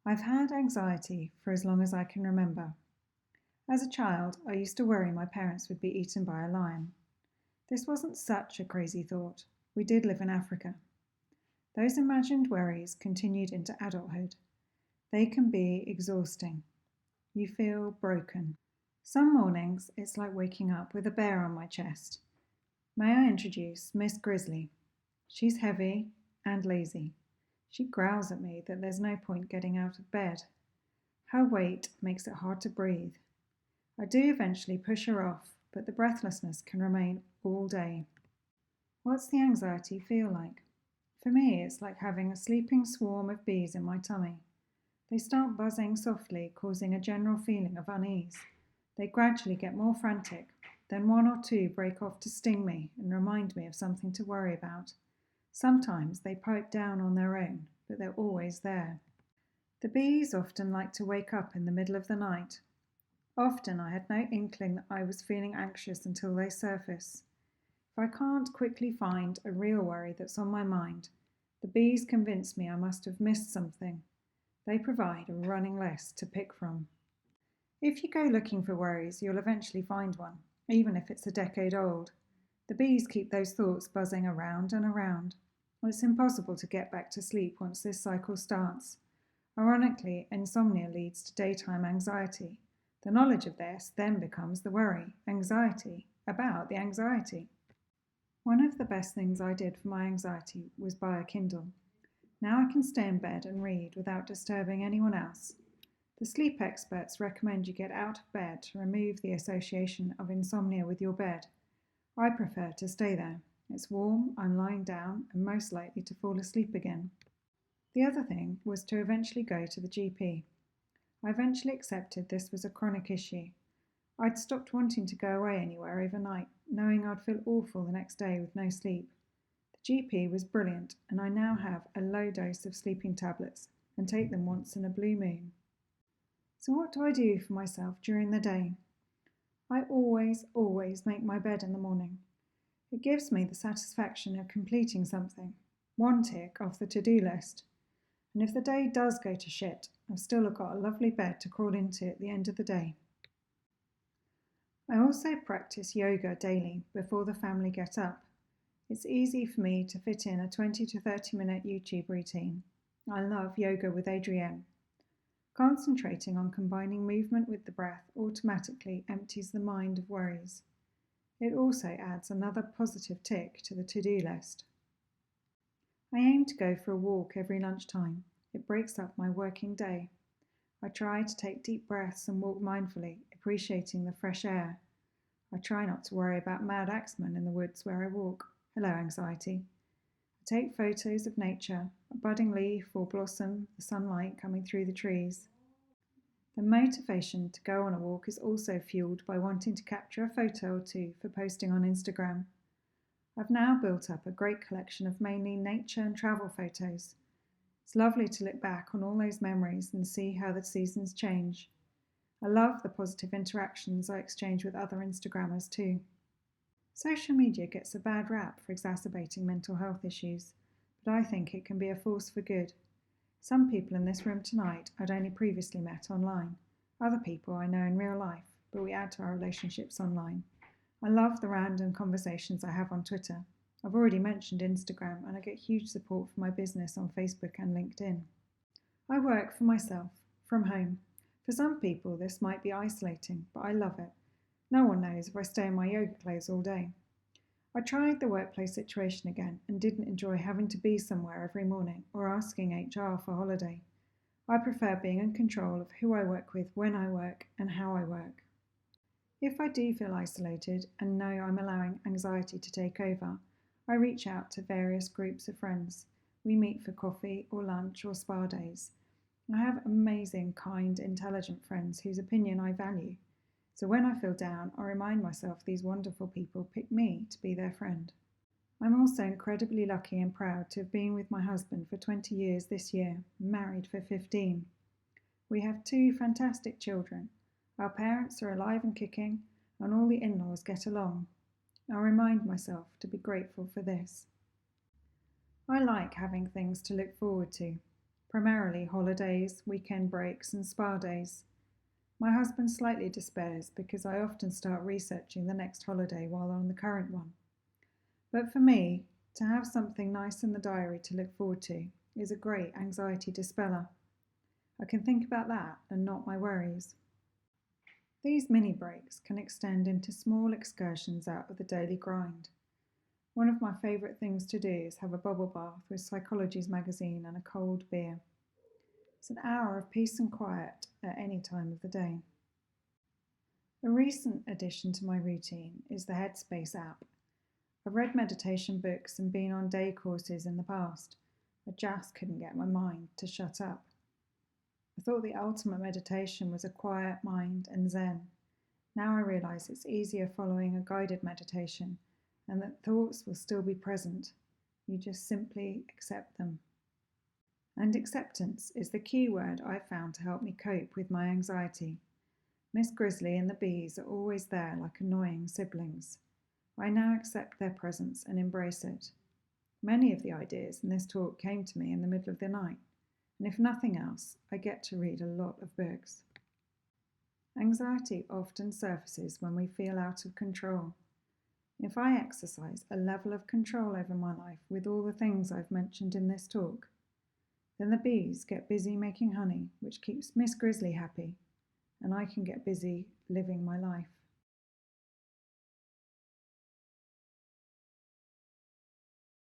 I've had anxiety for as long as I can remember. As a child, I used to worry my parents would be eaten by a lion. This wasn't such a crazy thought. We did live in Africa. Those imagined worries continued into adulthood. They can be exhausting. You feel broken. Some mornings, it's like waking up with a bear on my chest. May I introduce Miss Grizzly? She's heavy and lazy. She growls at me that there's no point getting out of bed. Her weight makes it hard to breathe. I do eventually push her off, but the breathlessness can remain all day. What's the anxiety feel like? For me, it's like having a sleeping swarm of bees in my tummy. They start buzzing softly, causing a general feeling of unease. They gradually get more frantic, then one or two break off to sting me and remind me of something to worry about. Sometimes they pipe down on their own, but they're always there. The bees often like to wake up in the middle of the night. Often I had no inkling that I was feeling anxious until they surface. If I can't quickly find a real worry that's on my mind, the bees convince me I must have missed something. They provide a running list to pick from. If you go looking for worries, you'll eventually find one, even if it's a decade old. The bees keep those thoughts buzzing around and around. It's impossible to get back to sleep once this cycle starts. Ironically, insomnia leads to daytime anxiety. The knowledge of this then becomes the worry, anxiety, about the anxiety. One of the best things I did for my anxiety was buy a Kindle. Now I can stay in bed and read without disturbing anyone else. The sleep experts recommend you get out of bed to remove the association of insomnia with your bed. I prefer to stay there. It's warm, I'm lying down, and most likely to fall asleep again. The other thing was to eventually go to the GP. I eventually accepted this was a chronic issue. I'd stopped wanting to go away anywhere overnight, knowing I'd feel awful the next day with no sleep. The GP was brilliant, and I now have a low dose of sleeping tablets and take them once in a blue moon. So what do I do for myself during the day? I always make my bed in the morning. It gives me the satisfaction of completing something, one tick off the to-do list. And if the day does go to shit, I've still got a lovely bed to crawl into at the end of the day. I also practice yoga daily before the family get up. It's easy for me to fit in a 20 to 30 minute YouTube routine. I love Yoga with Adrienne. Concentrating on combining movement with the breath automatically empties the mind of worries. It also adds another positive tick to the to-do list. I aim to go for a walk every lunchtime. It breaks up my working day. I try to take deep breaths and walk mindfully, appreciating the fresh air. I try not to worry about mad axemen in the woods where I walk. Hello, anxiety. I take photos of nature, a budding leaf or blossom, the sunlight coming through the trees. The motivation to go on a walk is also fueled by wanting to capture a photo or two for posting on Instagram. I've now built up a great collection of mainly nature and travel photos. It's lovely to look back on all those memories and see how the seasons change. I love the positive interactions I exchange with other Instagrammers too. Social media gets a bad rap for exacerbating mental health issues, but I think it can be a force for good. Some people in this room tonight I'd only previously met online. Other people I know in real life, but we add to our relationships online. I love the random conversations I have on Twitter. I've already mentioned Instagram, and I get huge support for my business on Facebook and LinkedIn. I work for myself, from home. For some people this might be isolating, but I love it. No one knows if I stay in my yoga clothes all day. I tried the workplace situation again and didn't enjoy having to be somewhere every morning or asking HR for holiday. I prefer being in control of who I work with, when I work, and how I work. If I do feel isolated and know I'm allowing anxiety to take over, I reach out to various groups of friends. We meet for coffee or lunch or spa days. I have amazing, kind, intelligent friends whose opinion I value. So when I feel down, I remind myself these wonderful people pick me to be their friend. I'm also incredibly lucky and proud to have been with my husband for 20 years this year, married for 15. We have 2 fantastic children. Our parents are alive and kicking, and all the in-laws get along. I remind myself to be grateful for this. I like having things to look forward to. primarily holidays, weekend breaks, and spa days. My husband slightly despairs because I often start researching the next holiday while on the current one. But for me, to have something nice in the diary to look forward to is a great anxiety dispeller. I can think about that and not my worries. These mini breaks can extend into small excursions out of the daily grind. One of my favourite things to do is have a bubble bath with Psychology's magazine and a cold beer. It's an hour of peace and quiet at any time of the day. A recent addition to my routine is the Headspace app. I've read meditation books and been on day courses in the past. I just couldn't get my mind to shut up. I thought the ultimate meditation was a quiet mind and Zen. Now I realise it's easier following a guided meditation and that thoughts will still be present. You just simply accept them. And acceptance is the key word I've found to help me cope with my anxiety. Miss Grizzly and the bees are always there like annoying siblings. I now accept their presence and embrace it. Many of the ideas in this talk came to me in the middle of the night, and if nothing else, I get to read a lot of books. Anxiety often surfaces when we feel out of control. If I exercise a level of control over my life with all the things I've mentioned in this talk, then the bees get busy making honey, which keeps Miss Grizzly happy, and I can get busy living my life.